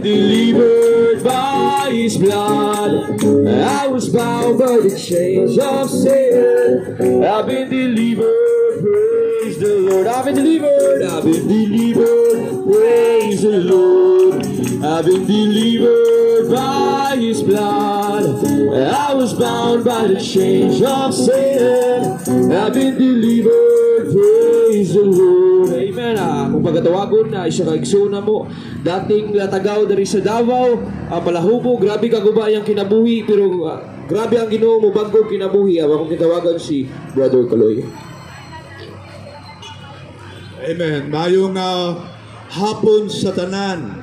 Delivered by His blood, I was bound by the chains of sin. I've been delivered, praise the Lord. I've been delivered, praise the Lord. I've been delivered by His blood. I was bound by the chains of sin. I've been delivered, praise the Lord. Amen. Kung pagkatawagon na isa kaigsuna mo, dating natagaw dari sa Davao, palahubo, grabe kaguba yung kinabuhi, pero grabe ang Ginoo mo bago kinabuhi. Kung kitawagan si Brother Kaloy. Amen. Mayong hapon sa tanan.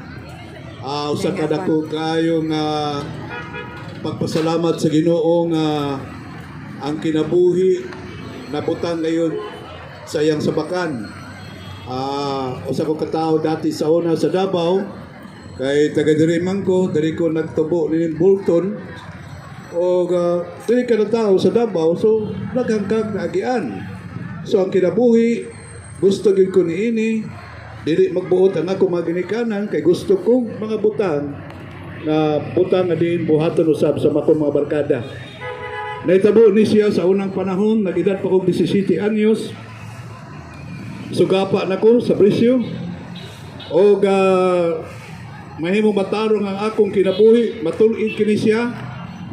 Usa ka dako kayong pagpasalamat sa Ginoong ang kinabuhi nabutang ngayon sa iyang sabakan. Usa ko katao dati sa una sa Davao kay taga diri man ko, diri ko nagtubo ni Bolton o diri ka na tao sa Davao, so naghangkag na agian. So ang kinabuhi gusto gid ko niini dili magbuot ang ako mga ginikanan kay gusto kong mga butang na diin buhaton usab sa makong mga barkada. Naitabo ni siya sa unang panahon, nag-edad pa kong 17 anyos. Sugapa na ko sa presyo. O mahimong matarong ang akong kinabuhi, matulid kini siya.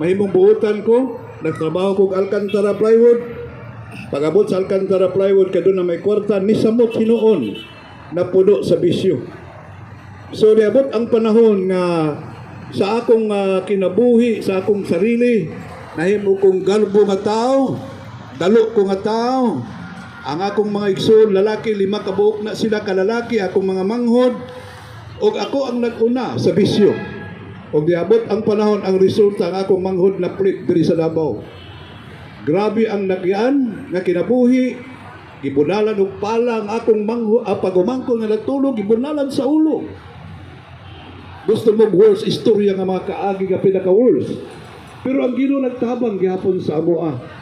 Mahimong buutan ko, nagtrabaho kong Alcantara Plywood. Pag-abot sa Alcantara Plywood, kadun na may kwarta, nisamot hinuon na puno sa bisyo. So niabot ang panahon nga sa akong kinabuhi, sa akong sarili, nahimo kong galbo nga tao, dalo ko nga tao. Ang akong mga igsoon, lalaki, 5 kabuok na sila kalalaki, akong mga manghod, o ako ang nag-una sa bisyo. O niabot ang panahon, ang resulta, ang akong manghod na plik diri sa Davao. Grabe ang nagyan nga kinabuhi. Gibunalan og pala ang akong pagumangko nga nagtulog, gibunalan sa ulo. Gusto mo worst istorya nga mga kaagi nga pinaka-worst. Pero ang Ginoo nagtabang gihapon sa amoa.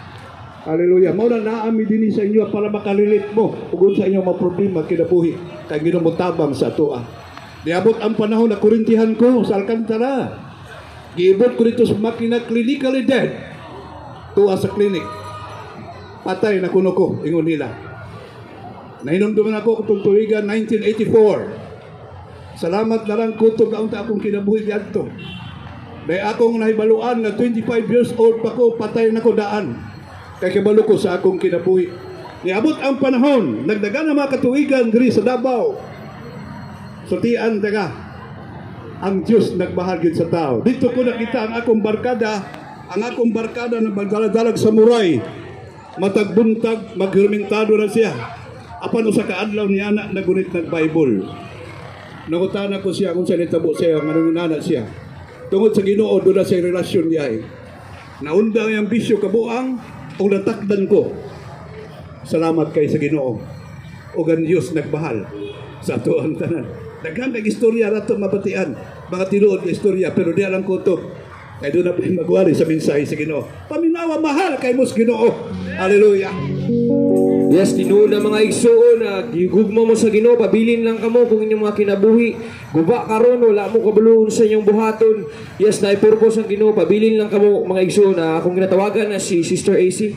Hallelujah. Mao na naami dinhi sa inyo para makalilit mo ug sa inyong mga problema kinabuhi. Kay Ginoo mo tabang sa atoa. Niabot ang panahon na kurintihan ko sa Alcantara. Giibot ko dito sa makina clinically dead. Tuwa sa clinic. Patay na kuno ko, ingon nila. Nahinumduman ako kung tuwigan 1984. Salamat na lang kutog ang akong kinabuhi dito. Dahil akong nahibaluan na 25 years old pa ko, patay na ko daan. Kaya kibalo ko sa akong kinabuhi. Niabot ang panahon, nagdagan na mga katuwigan diri sa Davao. Sutian taga, ang Diyos nagbahagid sa tao. Dito ko nakita ang akong barkada na magdala-dalag sa Muray. Matagbuntag, maghermentado na siya. Apan usa ka adlaw ni anak nagunit nag-Bible. Nangutana ko siya kung saan itabo siya, manunana siya. Tungod sa Ginoo, doon na sa relasyon niya. Naundang yung bisyo kabuang, o natakdan ko. Salamat kay sa Ginoo. O gan Diyos nagbahal sa ato ang tanan. Daghan kay istorya nato mabatian. Mga tinuod na istorya, pero di alam ko ito. Kaya doon na magwari sa mensahe sa Ginoo. Paminawa mahal kay mos Ginoo. Hallelujah. Yes, tinuod na mga igsoon na gugma mo sa Ginoo, pabilin lang kamo kung inyong mga kinabuhi. Guba karon wala mo kabuluon sa inyong buhaton. Yes, na purpose ang Ginoo, pabilin lang kamo mga igsoon na akong ginatawagan na si Sister AC.